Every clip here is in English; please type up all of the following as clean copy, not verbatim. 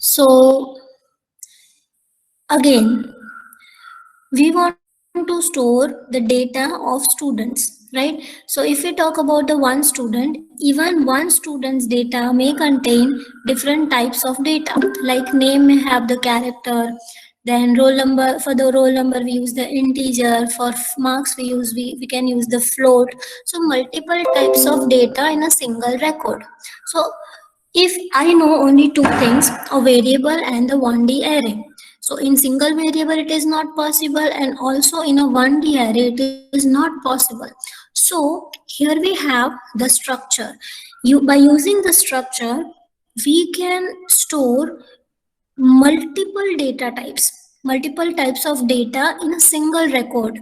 So again, we want to store the data of students, right? So if we talk about the one student, even one student's data may contain different types of data, like name may have the character, then roll number. For the roll number we use the integer, for marks we can use the float. So multiple types of data in a single record. So if I know only two things, a variable and the 1D array. So in single variable it is not possible, and also in a 1D array it is not possible. So here we have the structure. By using the structure, we can store multiple types of data in a single record.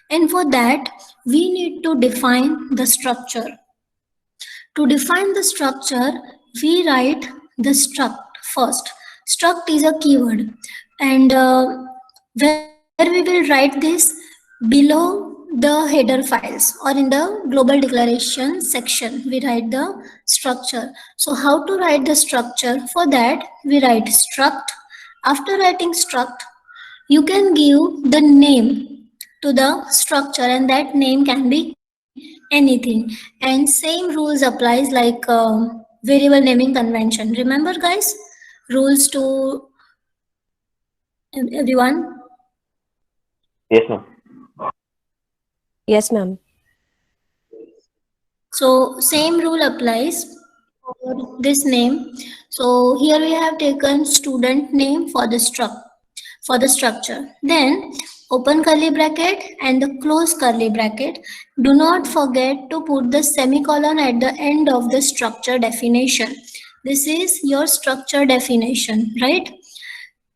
And for that, we need to define the structure. To define the structure, we write the struct first. Struct is a keyword, and where we will write this below the header files or in the global declaration section. We write the structure. So how to write the structure? For that, we write struct. After writing struct, you can give the name to the structure, and that name can be anything. And same rules applies like variable naming convention. Remember guys, rules to everyone. Yes, ma'am. Yes, ma'am. So same rule applies for this name. So here we have taken student name for the structure. Then open curly bracket and the close curly bracket. Do not forget to put the semicolon at the end of the structure definition. This is your structure definition, right?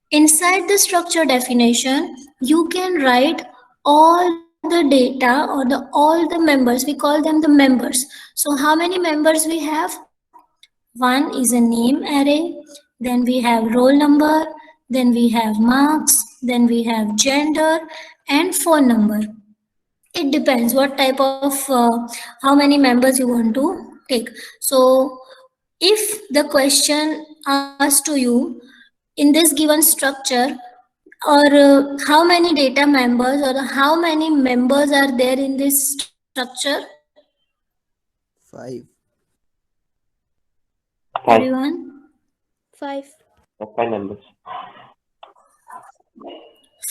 Inside the structure definition, you can write all the data or all the members. We call them the members. So how many members we have? One is a name array, then we have roll number, then we have marks, then we have gender and phone number. It depends what type of how many members you want to take. So if the question asked to you in this given structure, or how many data members or how many members are there in this structure? 5. Everyone? 5. 5 members.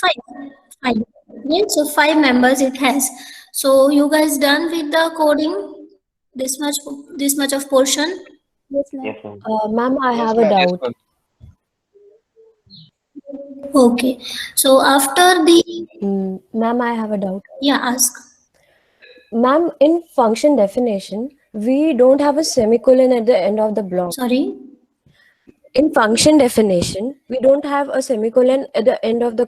Five. Yes, so 5 members it has. So you guys done with the coding? This much of portion? Yes, Yes, ma'am. Ma'am, I have a doubt. Okay. So after the Ma'am, I have a doubt. yeah, ask. Ma'am, in function definition, we don't have a semicolon at the end of the block. Sorry. In function definition, we don't have a semicolon at the end of the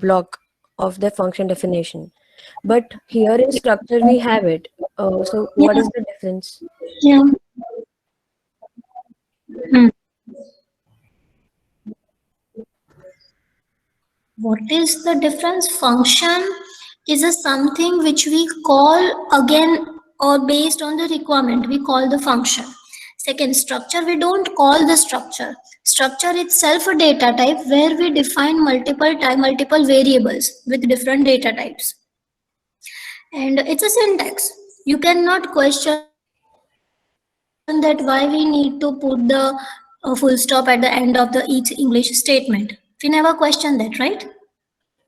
block of the function definition. But here in structure, we have it. So what is the difference? Yeah. What is the difference? Function is a something which we call again or based on the requirement. We call the function. Second, structure, we don't call the structure. Structure itself a data type where we define multiple variables with different data types. And it's a syntax. You cannot question that why we need to put the full stop at the end of the each English statement. We never question that, right?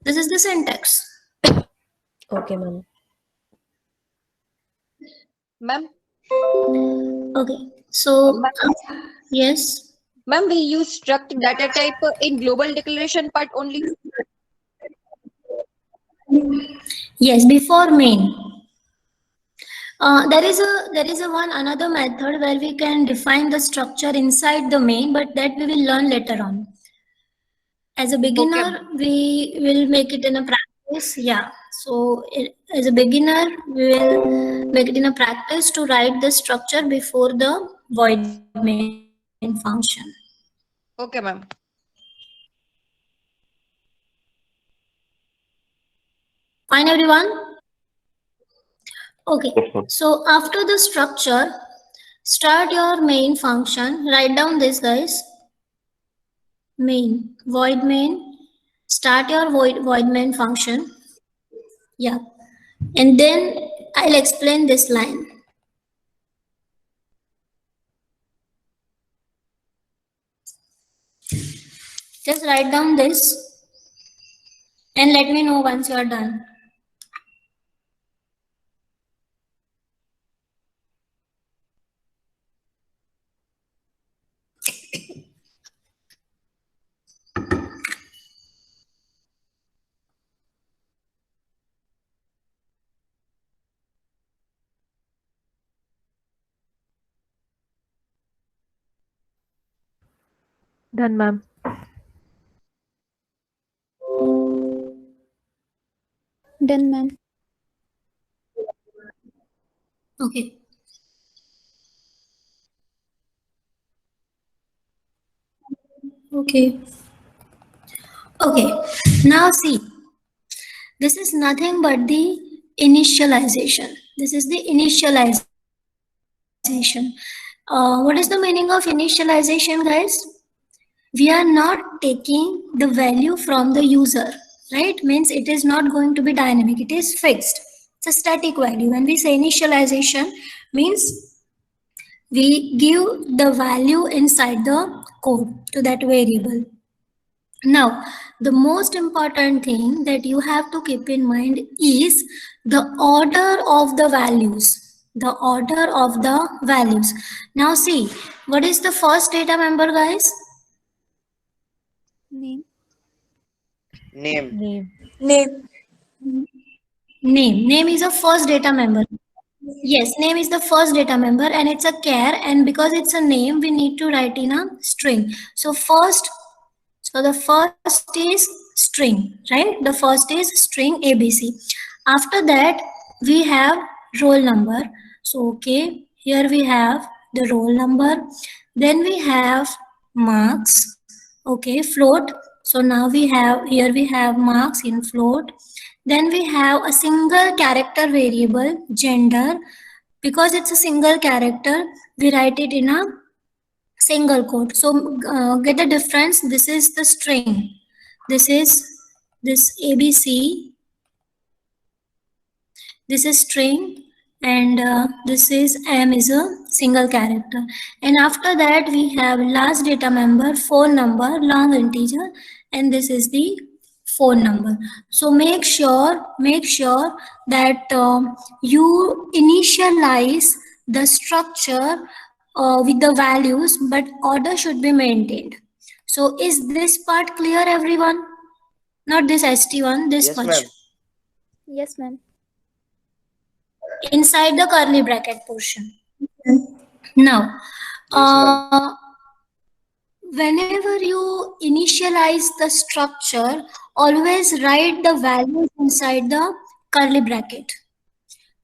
This is the syntax. Okay, ma'am. Ma'am, Okay. So yes. ma'am, we use struct data type in global declaration part only. Yes, before main. There is a one another method where we can define the structure inside the main, but that we will learn later on. As a beginner, we will make it in a practice. Yeah. So as a beginner, we will make it in a practice to write the structure before the void main function. Okay, ma'am. Fine, everyone? Okay. Yes, ma'am. So after the structure, start your main function. Write down this, guys. main, void main. Start your void main function. Yeah. And then I'll explain this line. Just write down this and let me know once you are done. Done, ma'am. Done, ma'am. Okay. Okay. Okay. Now see, this is nothing but the initialization. This is the initialization. What is the meaning of initialization, guys? We are not taking the value from the user, right? Means it is not going to be dynamic. It is fixed. It's a static value. When we say initialization, means we give the value inside the code to that variable. Now, the most important thing that you have to keep in mind is the order of the values. The order of the values. Now see, what is the first data member, guys? Name. Name. Name is the first data member. Yes, name is the first data member and it's a char, and because it's a name, we need to write in a string. So the first is string, right? The first is string ABC. After that, we have roll number. So, okay, here we have the roll number. Then we have marks, okay, float. So now here we have marks in float. Then we have a single character variable, gender. Because it's a single character, we write it in a single quote. So get the difference. This is the string. This is this ABC. This is string, and this is M is a single character. And after that, we have last data member, phone number, long integer, and this is the phone number. So make sure that you initialize the structure with the values, but order should be maintained. So is this part clear, everyone? Not this ST1, this Yes, much. ma'am. Yes, ma'am. Inside the curly bracket portion. Now, whenever you initialize the structure, always write the values inside the curly bracket.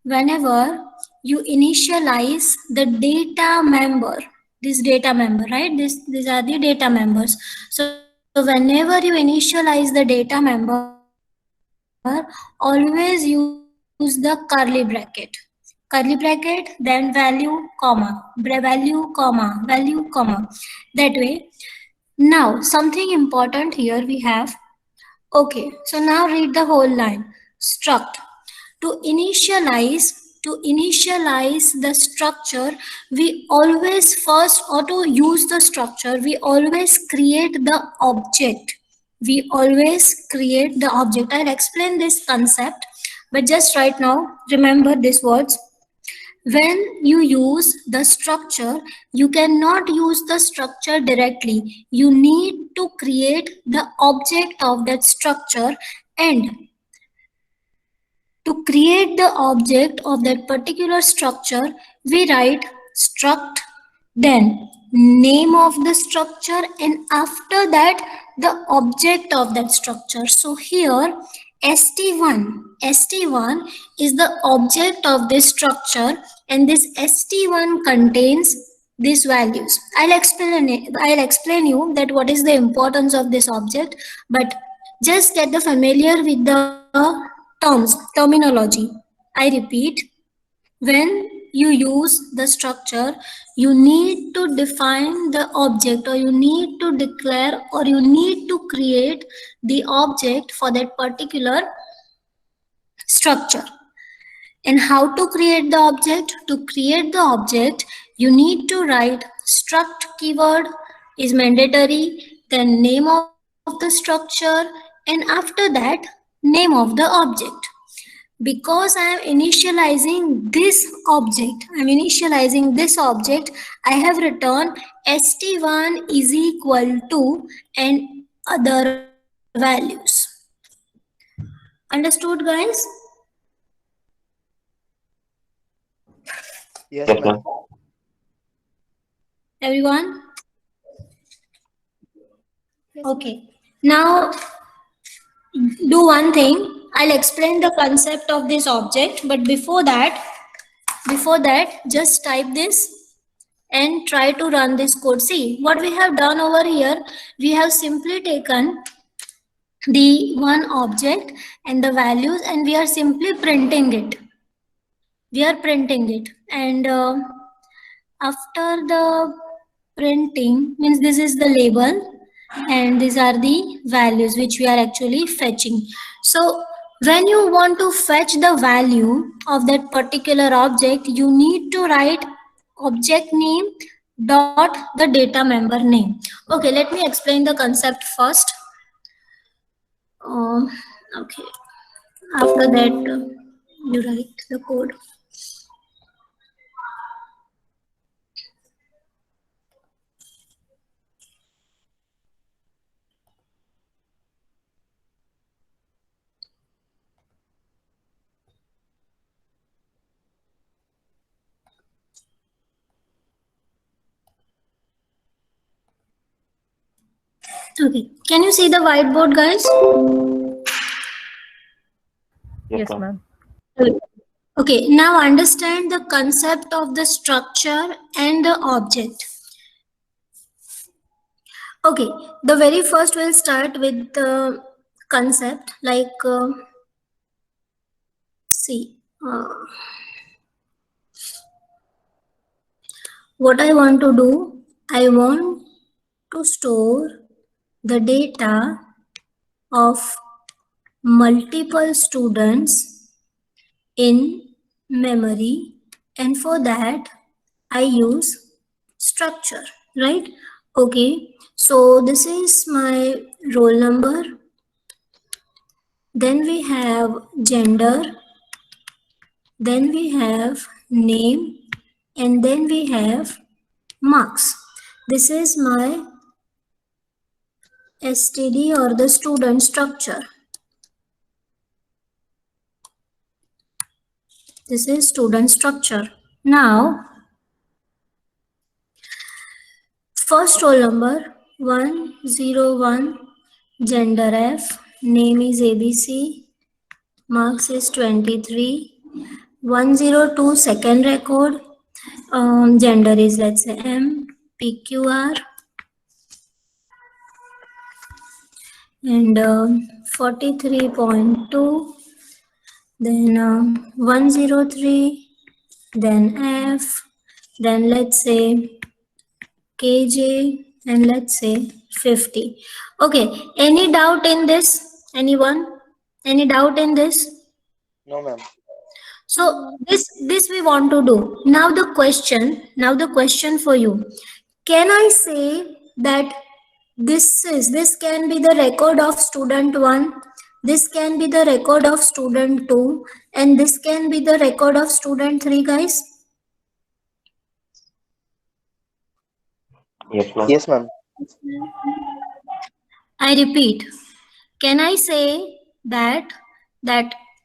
Whenever you initialize the data member, this data member, right? These are the data members. So whenever you initialize the data member, always use the curly bracket. Curly bracket, then value, comma, value, comma, value, comma. That way. Now, something important here we have. Okay, so now read the whole line. Struct. To initialize the structure, we always first, or to use the structure, we always create the object. We always create the object. I'll explain this concept, but just right now, remember these words. When you use the structure, you cannot use the structure directly. You need to create the object of that structure, and to create the object of that particular structure, we write struct, then name of the structure, and after that the object of that structure. So here st1 is the object of this structure, and this st1 contains these values. I'll explain you that what is the importance of this object, but just get the familiar with the terminology. I repeat, when you use the structure, you need to define the object, or you need to declare, or you need to create the object for that particular structure. And how to create the object? To create the object, you need to write struct keyword is mandatory, then name of the structure, and after that, name of the object. Because I am initializing this object, I have written st1 is equal to and other values. Understood, guys? Yes, Yes, ma'am. ma'am. Everyone? Yes, Okay. Now, do one thing. I'll explain the concept of this object, but before that, just type this and try to run this code. See, what we have done over here, we have simply taken the one object and the values, and we are simply printing it. And after the printing, means this is the label, and these are the values which we are actually fetching. So when you want to fetch the value of that particular object, you need to write object name dot the data member name. Okay, let me explain the concept first. Okay, after that you write the code. Okay, can you see the whiteboard, guys? Yes, ma'am. Okay, now understand the concept of the structure and the object. Okay, the very first we'll start with the concept, like see, what I want to do, I want to store the data of multiple students in memory, and for that I use structure, right? Okay, so this is my roll number, then we have gender, then we have name, and then we have marks. This is my STD or the student structure. This is student structure. Now, first roll number 101, gender F, name is ABC, marks is 23. 102 second record, gender is, let's say, M, PQR, and 43.2, then 103, then F, then let's say KJ, and let's say 50. Okay, any doubt in this? Anyone? Any doubt in this? No, ma'am. So this we want to do. Now the question for you. Can I say that this can be the record of student 1, this can be the record of student 2, and this can be the record of student 3, guys? Yes, ma'am. Yes, ma'am. I repeat, can I say that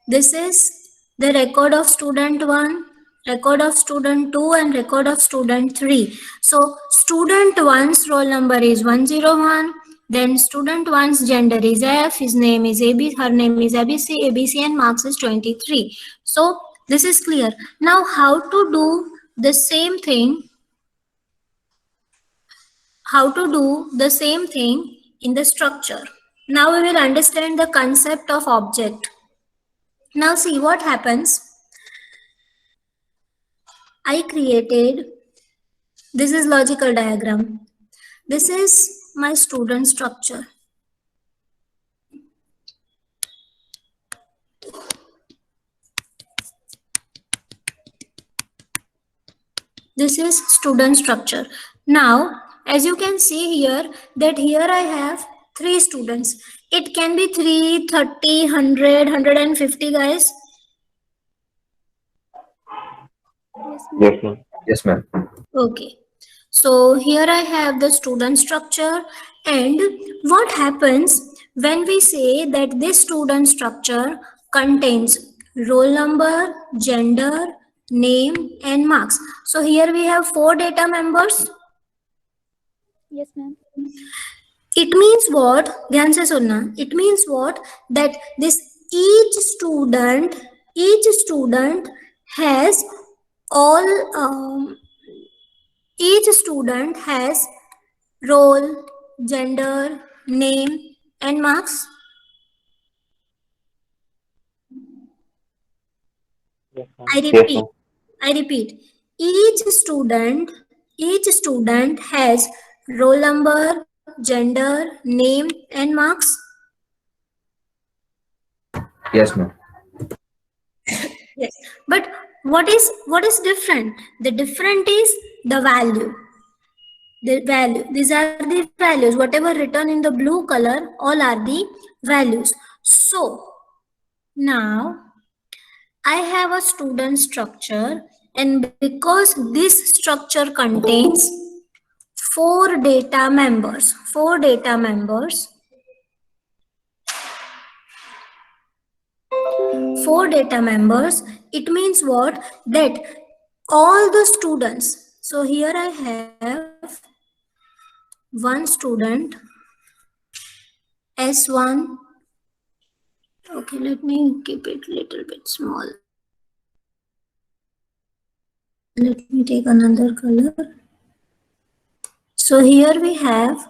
this is the record of student 1, record of student 2, and record of student 3? So student 1's roll number is 101, then student 1's gender is F, his name is AB, her name is ABC, and marks is 23. So this is clear. Now how to do the same thing? How to do the same thing in the structure? Now we will understand the concept of object. Now see what happens. I created, this is logical diagram. This is my student structure. This is student structure. Now, as you can see here, that here I have 3 students. It can be 3, 30, 100, 150 guys. Yes, ma'am. Yes, ma'am. Okay. So here I have the student structure, and what happens when we say that this student structure contains roll number, gender, name and marks. So here we have 4 data members. Yes, ma'am. It means what? ध्यान से सुनना. It means what? That this each student has all each student has role, gender, name and marks. I repeat. Each student has roll number, gender, name and marks. Yes, ma'am. Yes. But what is different? The different is the value. The value. These are the values. Whatever written in the blue color, all are the values. So now I have a student structure, and because this structure contains 4 data members, it means what? That all the students. So here I have one student, S1. Okay, let me keep it little bit small. Let me take another color. So here we have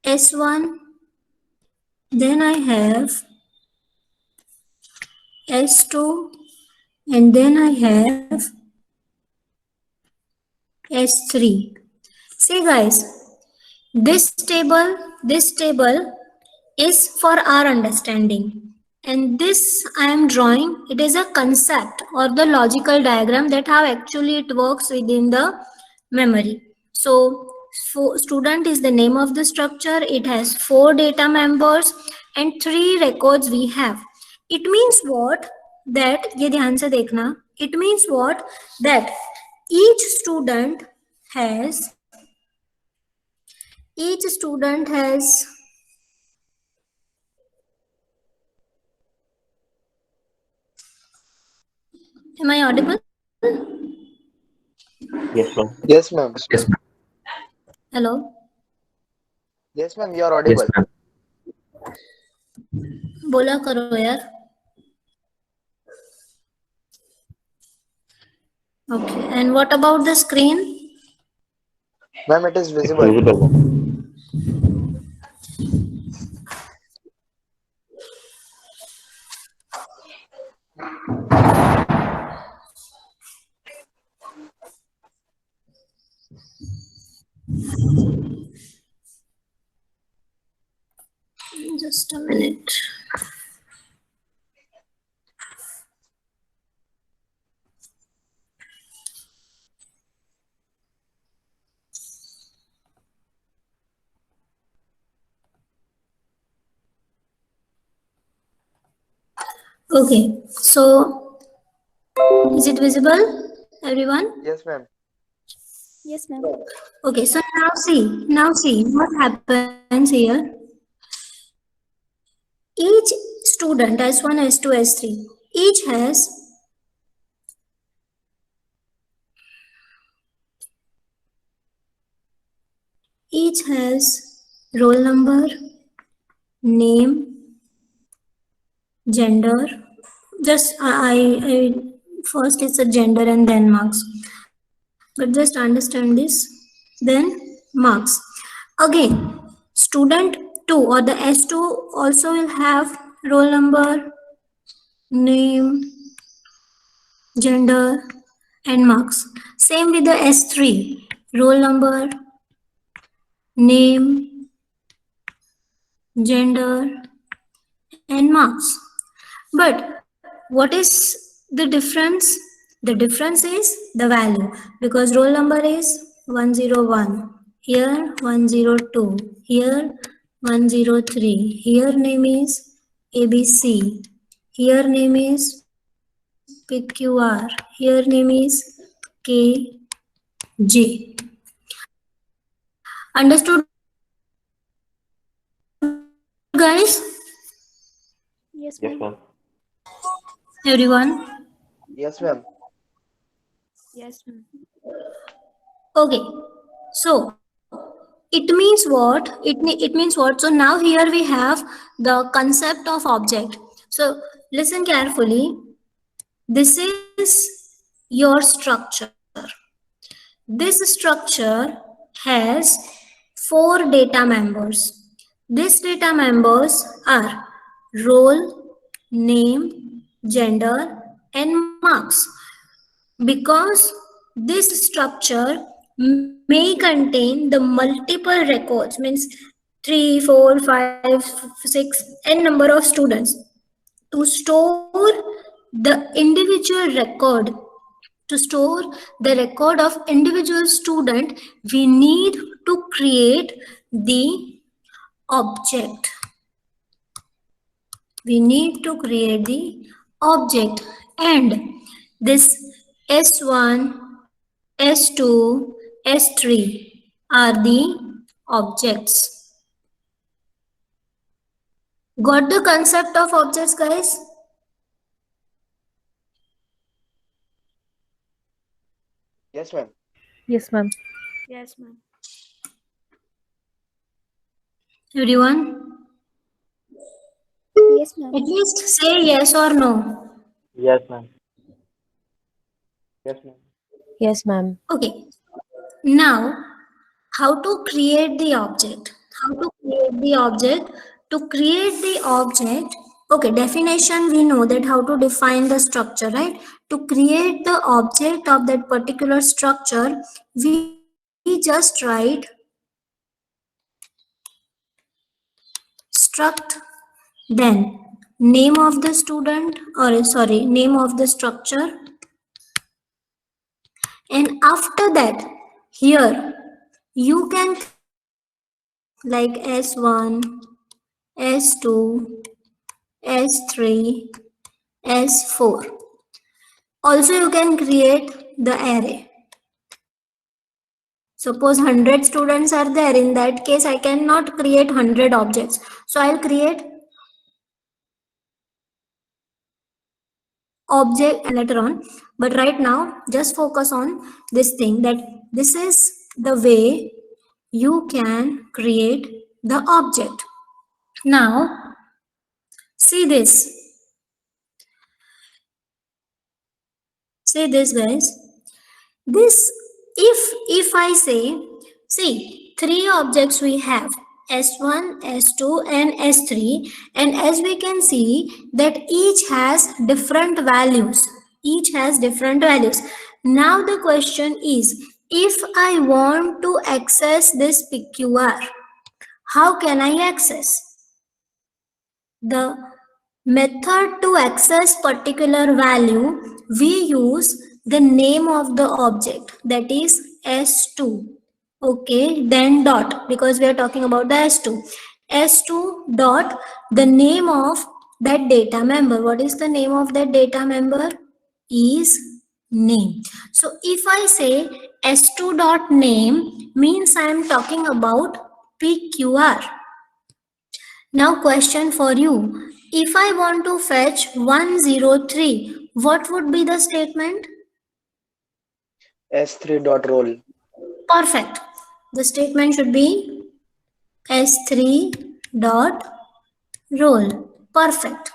S1, then I have S2, and then I have S3. See guys, this table is for our understanding, and this I am drawing, it is a concept or the logical diagram that how actually it works within the memory. So student is the name of the structure. It has 4 data members and 3 records we have. It means what? That ye dhyan se dekhna. It means what? That each student has Am I audible? Yes, ma'am. Yes, ma'am. Yes, ma'am. Hello? Yes, ma'am. You are audible. Yes, ma'am. बोला करो यार. Okay, and what about the screen? Ma'am, it is visible. Visible. Just a minute. Okay, so is it visible, everyone? Yes, ma'am. Yes, ma'am. Okay, so now see what happens here. Each student, S1, S2, S3, each has roll number, name, gender. Just I first it's a gender and then marks. But just understand this. Then marks. Again, student 2 or the S2 also will have roll number, name, gender and marks. Same with the S3, roll number, name, gender, and marks. But what is the difference? The difference is the value, because roll number is 101, here 102, here 103, here name is ABC, here name is PQR, here name is KJ. Understood, guys? Yes, Yes, ma'am. ma'am. Everyone? Yes, ma'am. Yes, ma'am. Okay, so it means what? It means what? So now here we have the concept of object. So listen carefully. This is your structure. This structure has 4 data members. These data members are role, name, gender, and marks. Because this structure may contain the multiple records, means 3, 4, 5, 6, n number of students. To store the individual record, to store the record of individual student, we need to create the object. We need to create the object, and this S1, S2, S3 are the objects. Got the concept of objects, guys? Yes, ma'am. Yes, ma'am. Yes, ma'am. Everyone? Yes, ma'am. At least say yes or no. Yes, ma'am. Yes, ma'am. Yes, ma'am. Okay. Now, how to create the object? How to create the object? To create the object, okay, definition, we know that how to define the structure, right? To create the object of that particular structure, we just write struct, then name of the student, or sorry, name of the structure, and after that here you can like S1, S2, S3, S4. Also you can create the array. Suppose 100 students are there, in that case I cannot create 100 objects, so I'll create object later on. But right now just focus on this thing, that this is the way you can create the object. Now see this, guys. This, if I say, see, 3 objects we have, S1, S2 and S3, and as we can see that each has different values. Each has different values. Now the question is, if I want to access this PQR, how can I access? The method to access particular value, we use the name of the object, that is S2. Okay, then dot, because we are talking about the S2. S2 dot the name of that data member. What is the name of that data member? Is name. So if I say S2 dot name, means I am talking about PQR. Now question for you. If I want to fetch 103, what would be the statement? S3 dot roll. Perfect. The statement should be S3 dot roll. Perfect.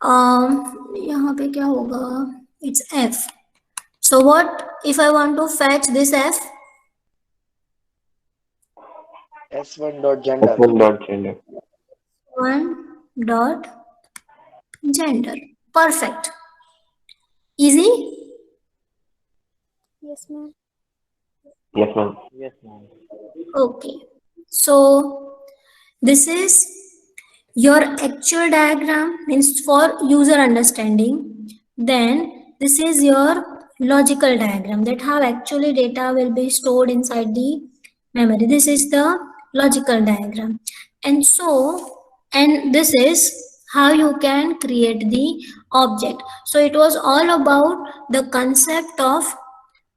यहाँ पे क्या होगा? It's F. So what if I want to fetch this F? S1 dot gender. S1 dot gender. 1 dot gender. Perfect. Easy? Yes, ma'am. Yes, ma'am. Yes, ma'am. Okay. So this is your actual diagram, means for user understanding. Then this is your logical diagram, that how actually data will be stored inside the memory. This is the logical diagram. And this is how you can create the object. So it was all about the concept of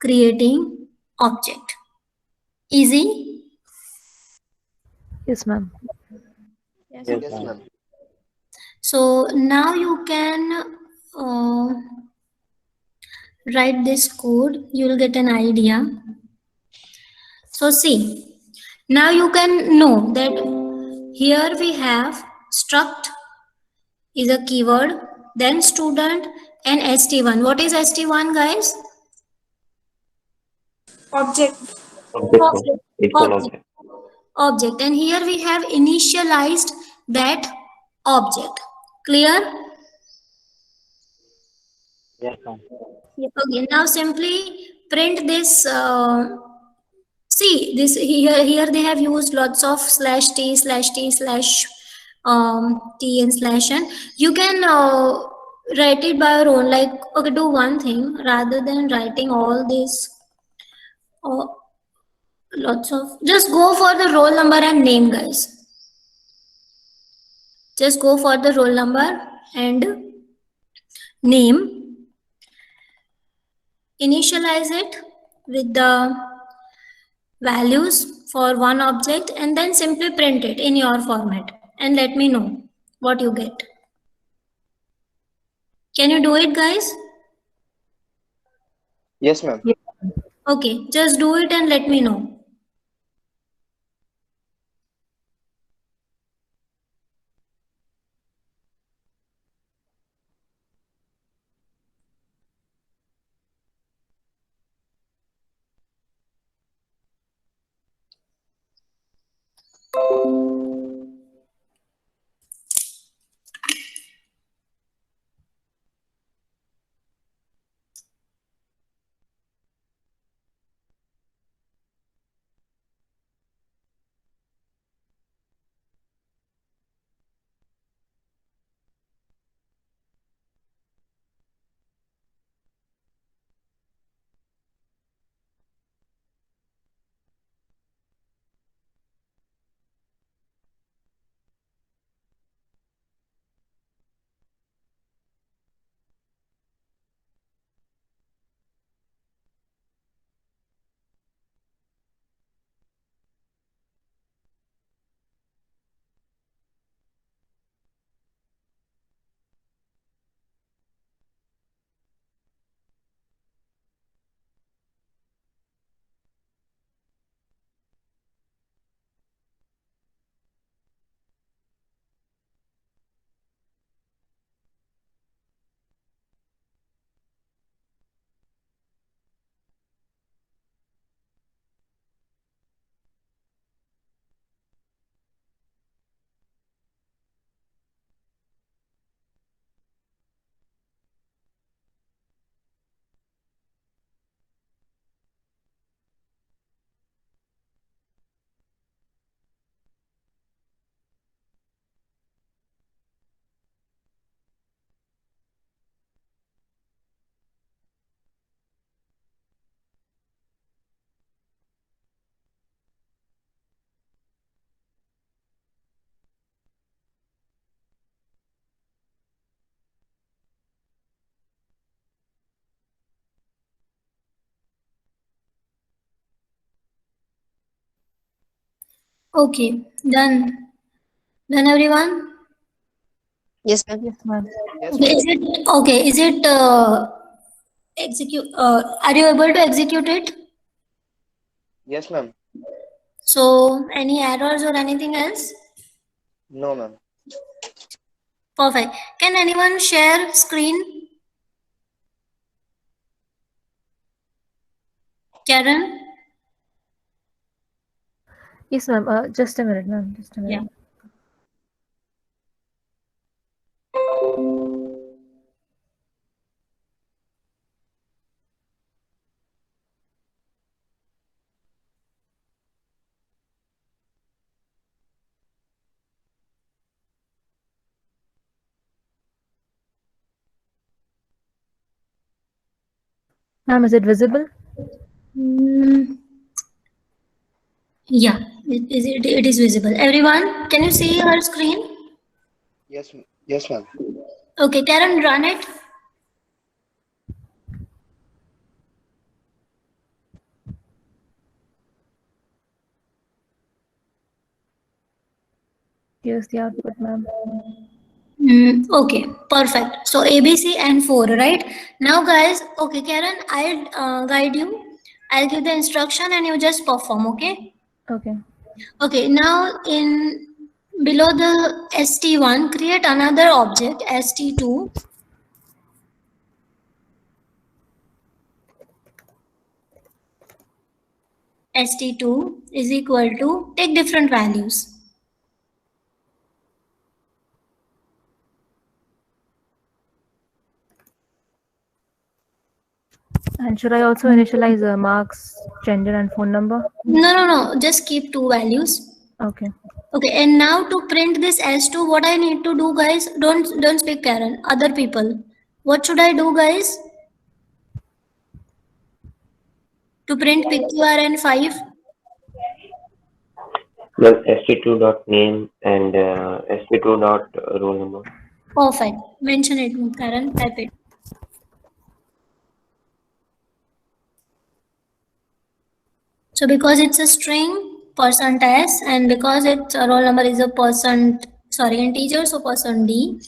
creating object. Easy? Yes, ma'am. Yes, Yes, Yes, ma'am. ma'am. So now you can uh, write this code, you will get an idea. So see, now you can know that here we have struct is a keyword, then student and st1. What is st1, guys? object. Object, ma'am. Object. It's an Object. object. Object. And here we have initialized that object. Clear? Yes, ma'am. Okay, now simply print this. See this here they have used lots of /t/t/t/ t and slash n. You can write it by your own. Like, okay, do one thing rather than writing all this. Uh, Lots of, just go for the roll number and name, guys. Just go for the roll number and name. Initialize it with the values for one object and then simply print it in your format and let me know what you get. Can you do it, guys? Yes, ma'am. Okay, just do it and let me know. Okay, done. Done, everyone? Yes, ma'am. Yes, ma'am. Yes, Okay, ma'am. is it okay? Is it execute? Are you able to execute it? Yes, ma'am. So, any errors or anything else? No, ma'am. Perfect. Can anyone share screen? Karen? Yes, ma'am. Just a minute, ma'am. Just a Yeah. minute. Ma'am, is it visible? Mm, yeah, it is visible. Everyone, can you see her screen? Yes, ma'am. Okay, Karen, run it. Here's the output, ma'am. Okay, perfect. So ABC and 4, right? Now, guys, okay, Karen, I'll guide you. I'll give the instruction and you just perform, okay? Okay. Okay, now in below the ST1, create another object, ST2. ST2 is equal to, take different values. And should I also initialize marks, gender, and phone number? No, just keep 2 values. Okay. Okay, and now to print this S2, what I need to do, guys? Don't speak, Karen. Other people. What should I do, guys? To print PQR and 5? Well, st2 dot name and st2 dot roll number. Perfect. Mention it, Karen. Type it. So because it's a string, percent %s, and because its roll number is a integer, so %d,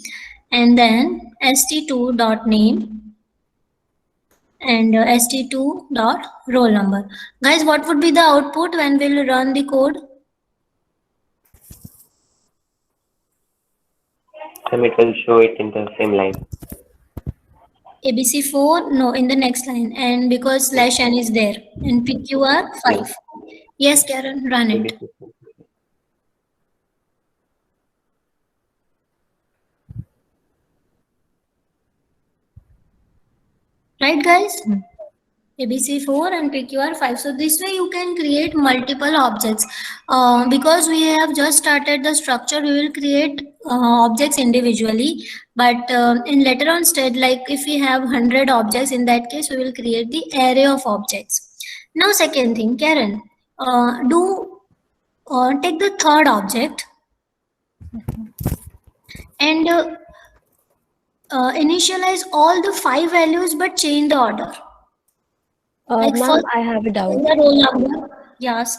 and then st2 dot name and st2 dot roll number. Guys, what would be the output when we'll run the code? It will show it in the same line. ABC4, no, in the next line, and because slash n is there, and PQR 5. Yes, Karen, run it. Right, guys? ABC4 and PQR5. So this way you can create multiple objects. Because we have just started the structure, we will create objects individually. But in later on stage, like if we have 100 objects, in that case, we will create the array of objects. Now, second thing, Karen, take the third object and initialize all the 5 values, but change the order. Like Ma'am, first, I have a doubt. the roll number. Yes.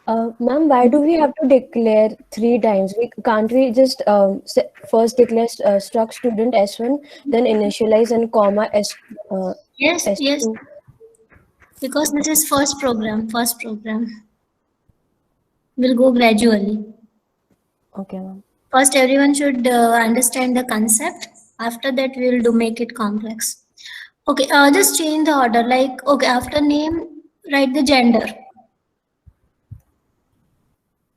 Ma'am, why do we have to declare 3 times? Can't we just first declare struct student S1, then initialize and comma Yes, S2? yes. Because this is first program. We'll go gradually. Okay, ma'am. First, everyone should understand the concept. After that, we'll make it complex. Okay, just change the order. Like, okay, after name, write the gender.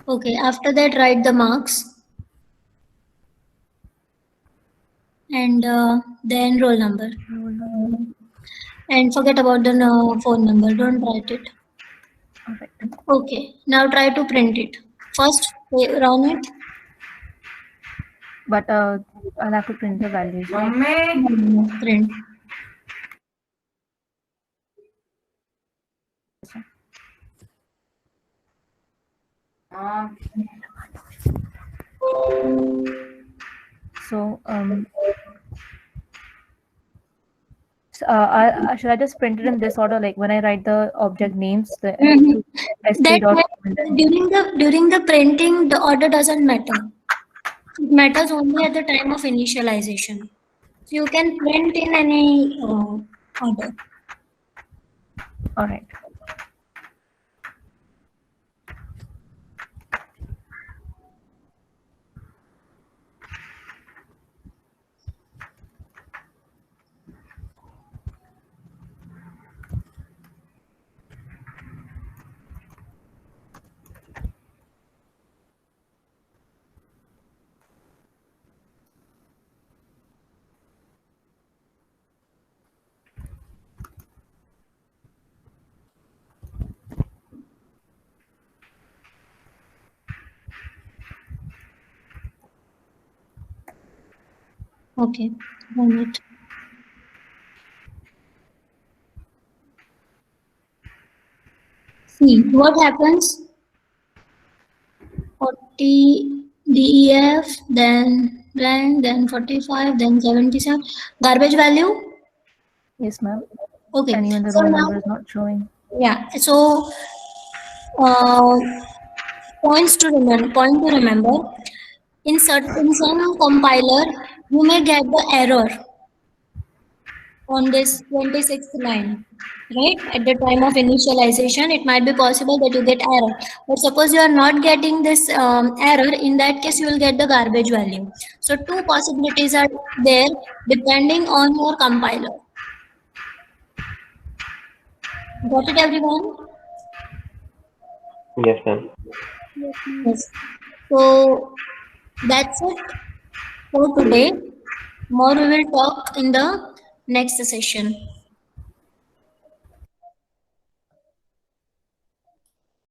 Okay, after that, write the marks. And then roll number. And forget about the phone number. Don't write it. Okay, now try to print it. First, run it. But I'll have to print the values. Print. So should I just print it in this order? Like when I write the object names, the That during the printing, the order doesn't matter. It matters only at the time of initialization. So you can print in any order. All right. Okay, run it. what happens? 40 DEF, then blank, then 45, then 77. Garbage value? Yes, ma'am. Okay. And even the So roll now, number is not showing. yeah. So point to remember. In some compiler, you may get the error on this 26th line, right? At the time of initialization, it might be possible that you get error. But suppose you are not getting this error, in that case, you will get the garbage value. So two possibilities are there depending on your compiler. Got it, everyone? Yes, ma'am. Yes. So that's it for today. More we will talk in the next session.